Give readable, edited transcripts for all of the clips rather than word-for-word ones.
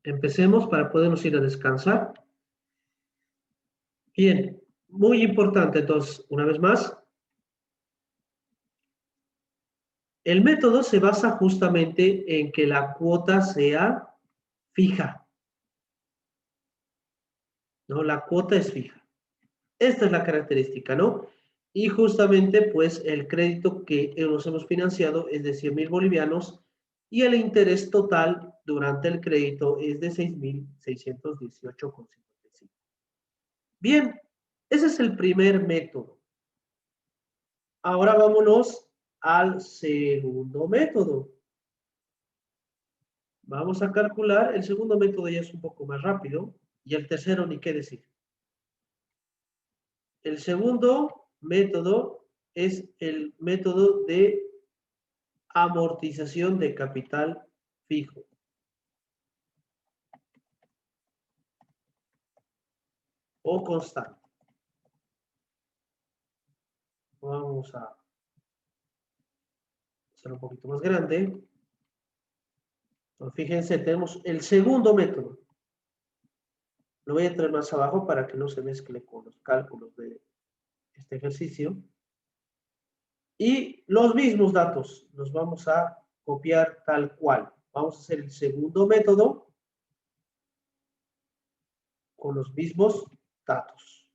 Empecemos para podernos ir a descansar. Bien, muy importante entonces, una vez más, el método se basa justamente en que la cuota sea fija, ¿no? La cuota es fija. Esta es la característica, ¿no? Y justamente, pues, el crédito que nos hemos financiado es de 100.000 bolivianos y el interés total durante el crédito es de 6.618,55. Bien, ese es el primer método. Ahora vámonos al segundo método. Vamos a calcular, el segundo método ya es un poco más rápido y el tercero ni qué decir. El segundo método es el método de amortización de capital fijo. O constante. Vamos a hacer un poquito más grande. Entonces, fíjense, tenemos el segundo método. Lo voy a traer más abajo para que no se mezcle con los cálculos de este ejercicio. Y los mismos datos los vamos a copiar tal cual. Vamos a hacer el segundo método con los mismos datos.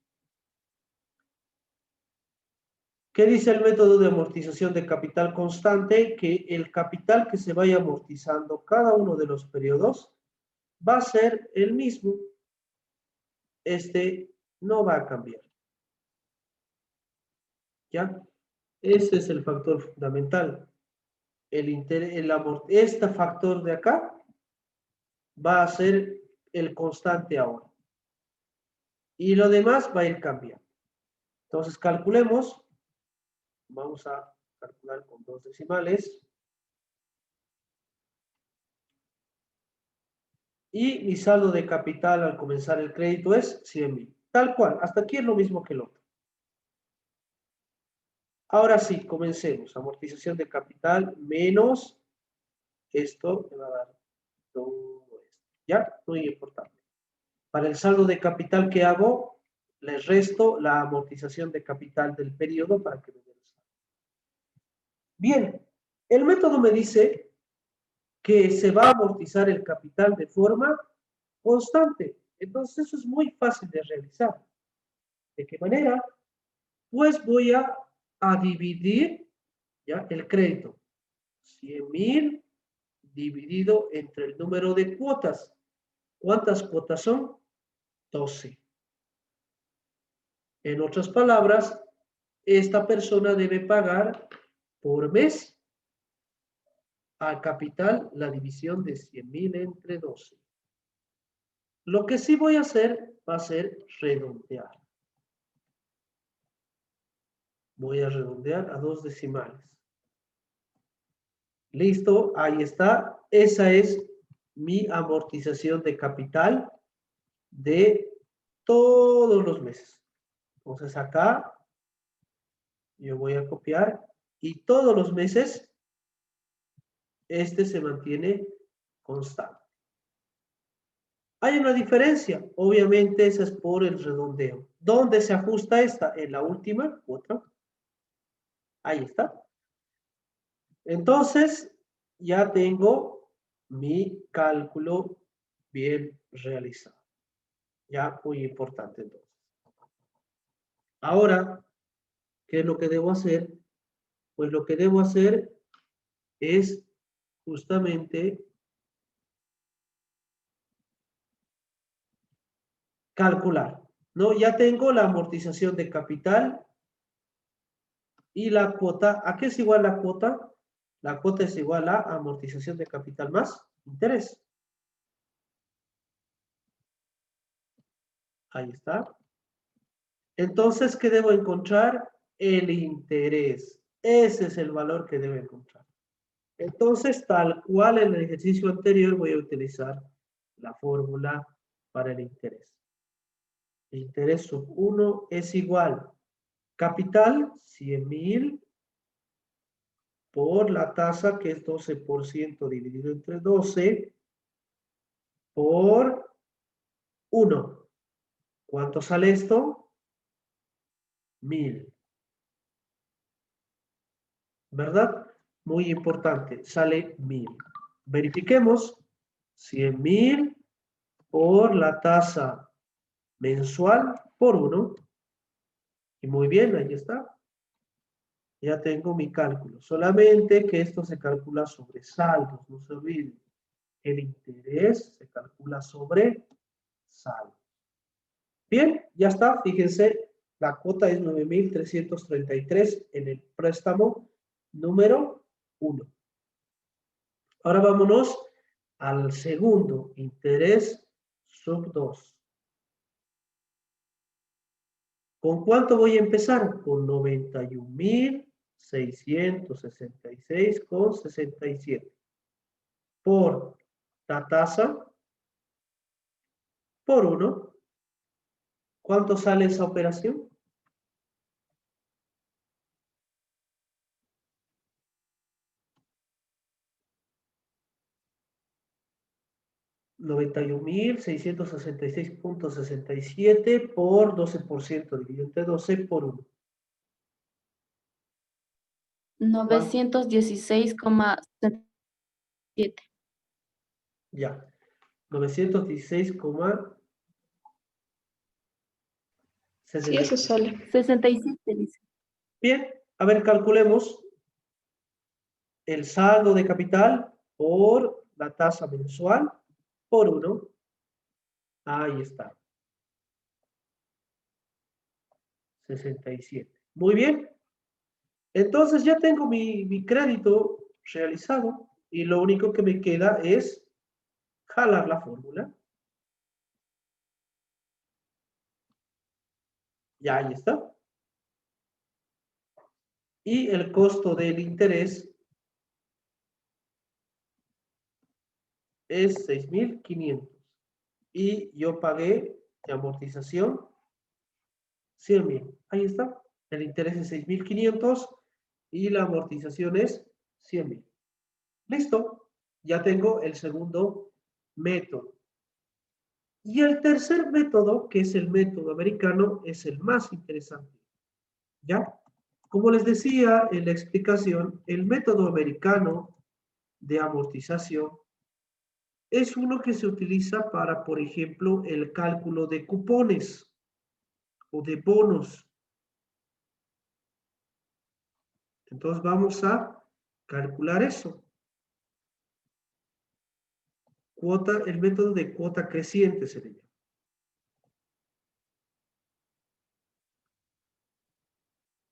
¿Qué dice el método de amortización de capital constante? Que el capital que se vaya amortizando cada uno de los periodos va a ser el mismo. Este no va a cambiar. ¿Ya? Ese es el factor fundamental. Este factor de acá va a ser el constante ahora. Y lo demás va a ir cambiando. Entonces calculemos. Vamos a calcular con 2 decimales. Y mi saldo de capital al comenzar el crédito es 100.000. Tal cual, hasta aquí es lo mismo que el otro. Ahora sí, comencemos. Amortización de capital menos esto me va a dar todo esto. ¿Ya? Muy importante. Para el saldo de capital que hago, les resto la amortización de capital del periodo para que me den el saldo. Bien, el método me dice que se va a amortizar el capital de forma constante. Entonces eso es muy fácil de realizar. ¿De qué manera? Pues voy a dividir ¿ya? El crédito. 100.000 dividido entre el número de cuotas. ¿Cuántas cuotas son? 12. En otras palabras, esta persona debe pagar por mes al capital la división de 100.000 entre 12. Lo que sí voy a hacer va a ser redondear. Voy a redondear a 2 decimales. Listo, ahí está. Esa es mi amortización de capital de todos los meses. Entonces acá yo voy a copiar y todos los meses este se mantiene constante. Hay una diferencia, obviamente esa es por el redondeo. ¿Dónde se ajusta esta? En la última cuota. Ahí está. Entonces ya tengo mi cálculo bien realizado. Ya muy importante entonces. Ahora, ¿qué es lo que debo hacer? Pues lo que debo hacer es justamente calcular, ¿no? Ya tengo la amortización de capital y la cuota. ¿A qué es igual la cuota? La cuota es igual a amortización de capital más interés. Ahí está. Entonces, ¿qué debo encontrar? El interés. Ese es el valor que debo encontrar. Entonces, tal cual en el ejercicio anterior, voy a utilizar la fórmula para el interés. El interés sub 1 es igual. Capital, 100.000 por la tasa que es 12% dividido entre 12 por 1. ¿Cuánto sale esto? 1000. ¿Verdad? Muy importante, sale 1000. Verifiquemos 100.000 por la tasa mensual por 1. Y muy bien, ahí está. Ya tengo mi cálculo. Solamente que esto se calcula sobre saldos, no se olviden. El interés se calcula sobre saldos. Bien, ya está. Fíjense, la cuota es 9.333 en el préstamo número 1. Ahora vámonos al segundo, interés sub 2. ¿Con cuánto voy a empezar? Con 91.666,67. Por la tasa por 1. ¿Cuánto sale esa operación? 91.666,67 por 12% dividido entre 12 por 1. 916,77. Ya. 916,67. Sí, eso sale. 67 dice. Bien, a ver, calculemos el saldo de capital por la tasa mensual por 1. Ahí está. 67. Muy bien. Entonces ya tengo mi crédito realizado y lo único que me queda es jalar la fórmula. Ya ahí está. Y el costo del interés es 6.500. Y yo pagué de amortización 100.000. Ahí está. El interés es 6.500 y la amortización es 100.000. Listo. Ya tengo el segundo método. Y el tercer método, que es el método americano, es el más interesante. ¿Ya? Como les decía en la explicación, el método americano de amortización es uno que se utiliza para, por ejemplo, el cálculo de cupones o de bonos. Entonces vamos a calcular eso. El método de cuota creciente se le llama.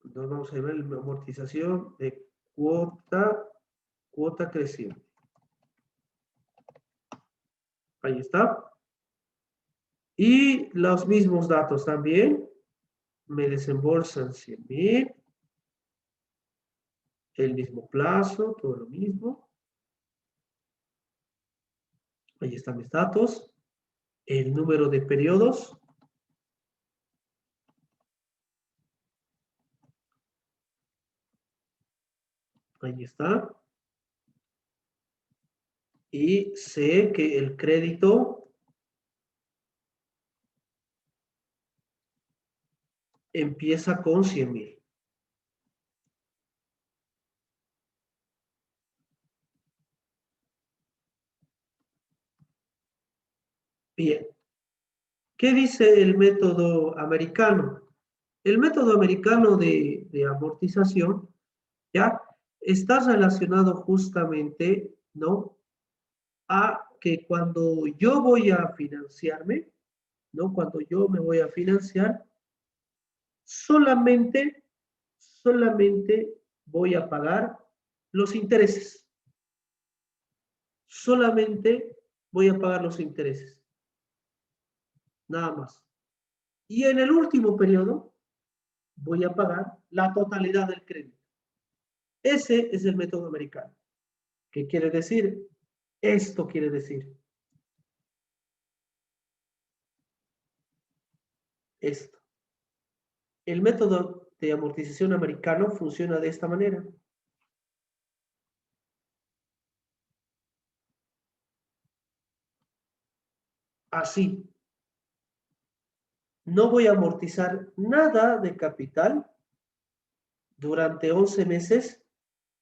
Entonces vamos a ver la amortización de cuota creciente. Ahí está. Y los mismos datos también. Me desembolsan 100.000. El mismo plazo, todo lo mismo. Ahí están mis datos. El número de periodos. Ahí está. Y sé que el crédito empieza con 100.000. Bien. ¿Qué dice el método americano? El método americano de amortización, ¿ya? Está relacionado justamente, ¿no? A que cuando yo voy a financiarme, ¿no? Cuando yo me voy a financiar, solamente voy a pagar los intereses. Solamente voy a pagar los intereses. Nada más. Y en el último periodo voy a pagar la totalidad del crédito. Ese es el método americano. ¿Qué quiere decir? Esto quiere decir. Esto. El método de amortización americano funciona de esta manera. así. No voy a amortizar nada de capital durante 11 meses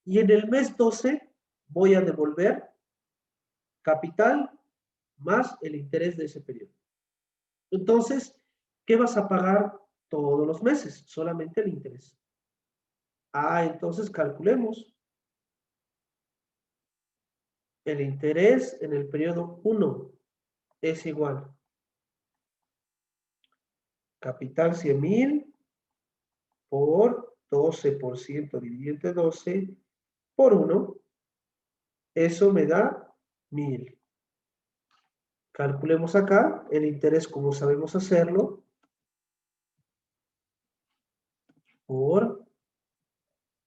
y en el mes 12 voy a devolver capital más el interés de ese periodo. Entonces, ¿qué vas a pagar todos los meses? Solamente el interés. Entonces calculemos. El interés en el periodo 1 es igual. Capital 100.000 por 12% dividido entre 12 por 1. Eso me da 1.000. Calculemos acá el interés como sabemos hacerlo. Por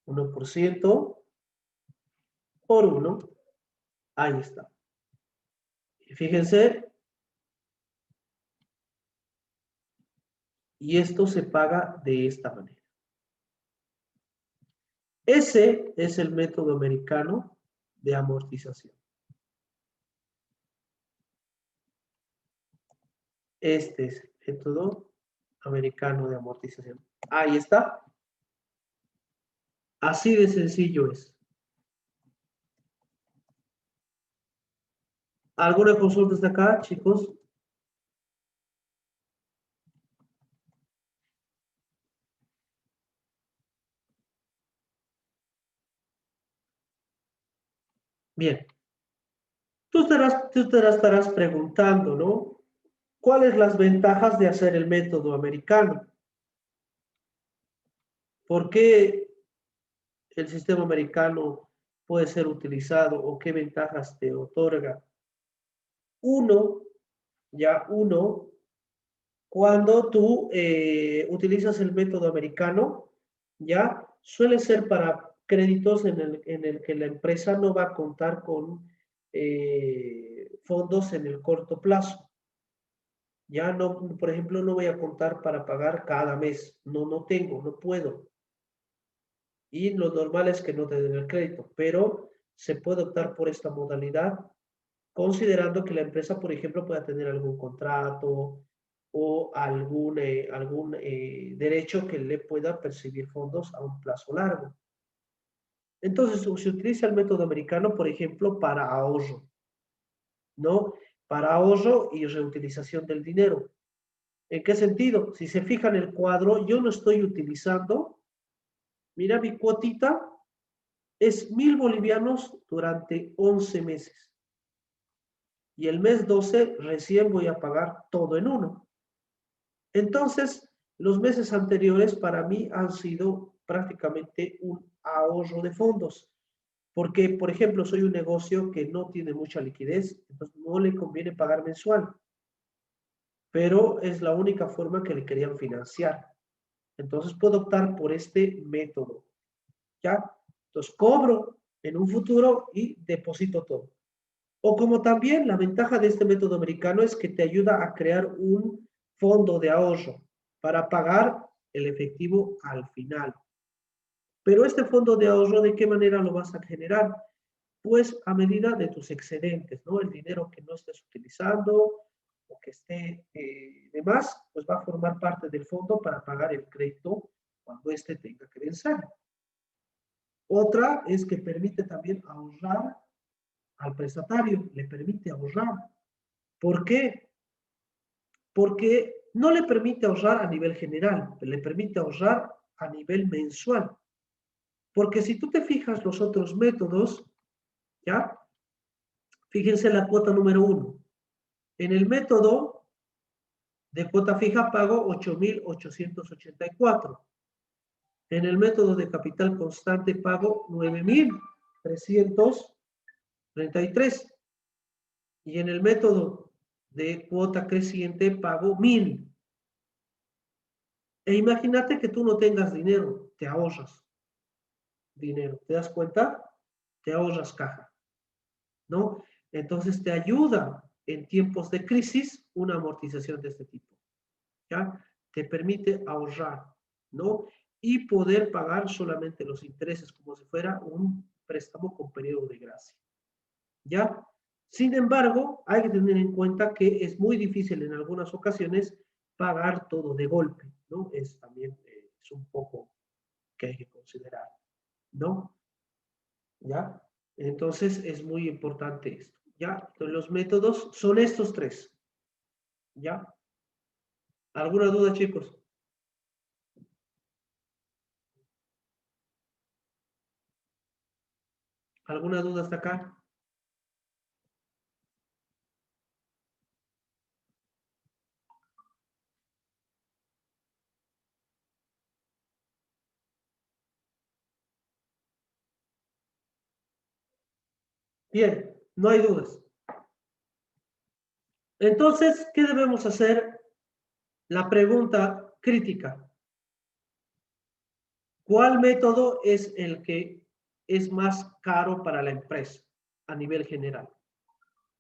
1% por 1. Ahí está. Y fíjense. Y esto se paga de esta manera. Ese es el método americano de amortización. Este es el método americano de amortización. Ahí está. Así de sencillo es. ¿Alguna consulta hasta acá, chicos? Bien. Tú te estarás preguntando, ¿no? ¿Cuáles las ventajas de hacer el método americano? ¿Por qué el sistema americano puede ser utilizado o qué ventajas te otorga? Uno, cuando tú utilizas el método americano, ya suele ser para créditos en el que la empresa no va a contar con fondos en el corto plazo. Ya no, por ejemplo, no voy a contar para pagar cada mes. No tengo, no puedo. Y lo normal es que no te den el crédito, pero se puede optar por esta modalidad considerando que la empresa, por ejemplo, pueda tener algún contrato o algún derecho que le pueda percibir fondos a un plazo largo. Entonces, se utiliza el método americano, por ejemplo, para ahorro, ¿no? Para ahorro y reutilización del dinero. ¿En qué sentido? Si se fijan en el cuadro, yo no estoy utilizando, mira, mi cuotita es 1.000 bolivianos durante 11 meses. Y el mes 12 recién voy a pagar todo en uno. Entonces, los meses anteriores para mí han sido prácticamente un ahorro de fondos. Porque, por ejemplo, soy un negocio que no tiene mucha liquidez, entonces no le conviene pagar mensual. Pero es la única forma que le querían financiar. Entonces puedo optar por este método. ¿Ya? Entonces cobro en un futuro y deposito todo. O como también la ventaja de este método americano es que te ayuda a crear un fondo de ahorro para pagar el efectivo al final. Pero este fondo de ahorro, ¿de qué manera lo vas a generar? Pues a medida de tus excedentes, ¿no? El dinero que no estés utilizando o que esté de más, pues va a formar parte del fondo para pagar el crédito cuando éste tenga que vencer. Otra es que permite también ahorrar al prestatario, le permite ahorrar. ¿Por qué? Porque no le permite ahorrar a nivel general, le permite ahorrar a nivel mensual. Porque si tú te fijas los otros métodos, ¿ya? Fíjense la cuota número 1. En el método de cuota fija pago 8.884. En el método de capital constante pago 9.333. Y en el método de cuota creciente pago 1.000. E imagínate que tú no tengas dinero, te ahorras dinero. ¿Te das cuenta? Te ahorras caja, ¿no? Entonces te ayuda en tiempos de crisis una amortización de este tipo, ¿ya? Te permite ahorrar, ¿no? Y poder pagar solamente los intereses como si fuera un préstamo con periodo de gracia, ¿ya? Sin embargo, hay que tener en cuenta que es muy difícil en algunas ocasiones pagar todo de golpe, ¿no? Es también es un poco que hay que considerar, ¿no? ¿Ya? Entonces es muy importante esto, ¿ya? Entonces, los métodos son estos tres, ¿ya? ¿Alguna duda, chicos? ¿Alguna duda hasta acá? Bien, no hay dudas. Entonces, ¿qué debemos hacer? La pregunta crítica. ¿Cuál método es el que es más caro para la empresa a nivel general?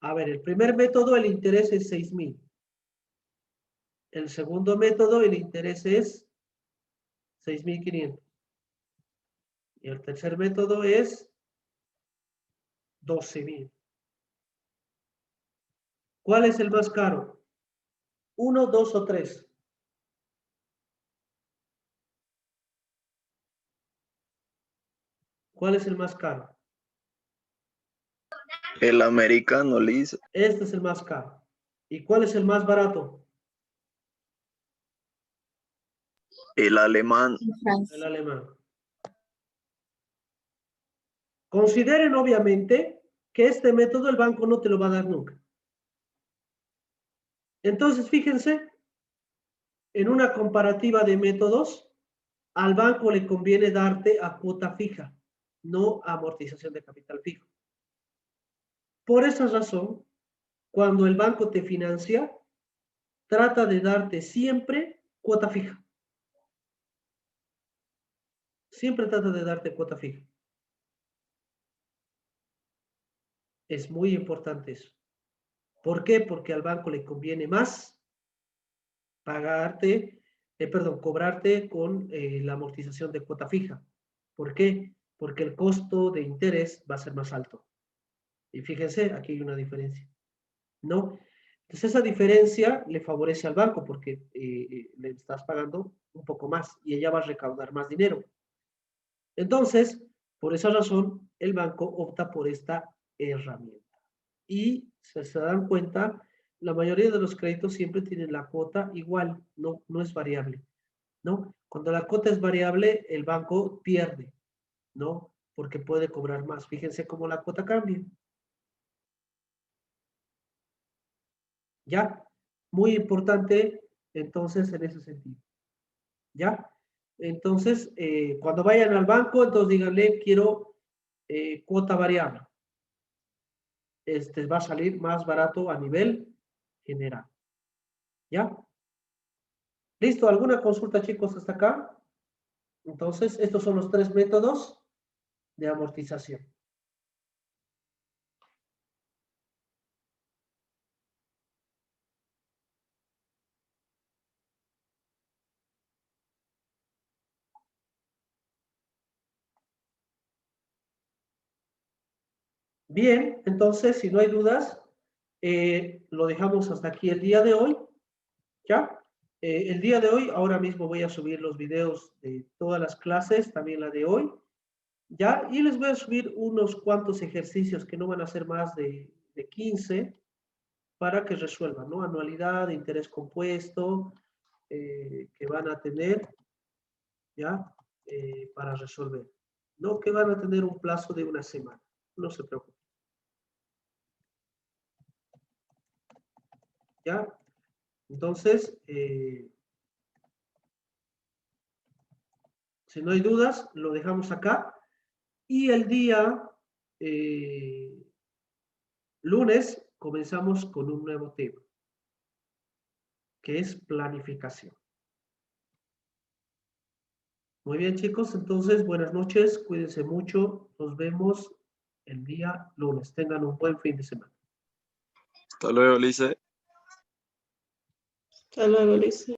A ver, el primer método, el interés es 6,000. El segundo método, el interés es 6,500. Y el tercer método es 12,000. ¿Cuál es el más caro? ¿1, 2 o 3? ¿Cuál es el más caro? El americano, Liz. Este es el más caro. ¿Y cuál es el más barato? El alemán. El alemán. Consideren obviamente que este método el banco no te lo va a dar nunca. Entonces, fíjense, en una comparativa de métodos, al banco le conviene darte a cuota fija, no a amortización de capital fijo. Por esa razón, cuando el banco te financia, trata de darte siempre cuota fija. Siempre trata de darte cuota fija. Es muy importante eso. ¿Por qué? Porque al banco le conviene más cobrarte con la amortización de cuota fija. ¿Por qué? Porque el costo de interés va a ser más alto. Y fíjense, aquí hay una diferencia, ¿no? Entonces esa diferencia le favorece al banco porque le estás pagando un poco más y ella va a recaudar más dinero. Entonces, por esa razón, el banco opta por esta herramienta. Y se dan cuenta, la mayoría de los créditos siempre tienen la cuota igual, no es variable, ¿no? Cuando la cuota es variable, el banco pierde, ¿no? Porque puede cobrar más. Fíjense cómo la cuota cambia. ¿Ya? Muy importante, entonces, en ese sentido. ¿Ya? Entonces, cuando vayan al banco, entonces díganle, quiero cuota variable. Va a salir más barato a nivel general. ¿Ya? ¿Listo? ¿Alguna consulta, chicos, hasta acá? Entonces, estos son los tres métodos de amortización. Bien, entonces, si no hay dudas, lo dejamos hasta aquí el día de hoy. ¿Ya? El día de hoy, ahora mismo voy a subir los videos de todas las clases, también la de hoy. ¿Ya? Y les voy a subir unos cuantos ejercicios que no van a ser más de 15 para que resuelvan, ¿no? Anualidad, interés compuesto, que van a tener, ¿ya? Para resolver. No que van a tener un plazo de una semana. No se preocupen. ¿Ya? Entonces, si no hay dudas, lo dejamos acá. Y el día lunes comenzamos con un nuevo tema, que es planificación. Muy bien, chicos, entonces buenas noches, cuídense mucho, nos vemos el día lunes. Tengan un buen fin de semana. Hasta luego, Lice. Hasta luego, Luis.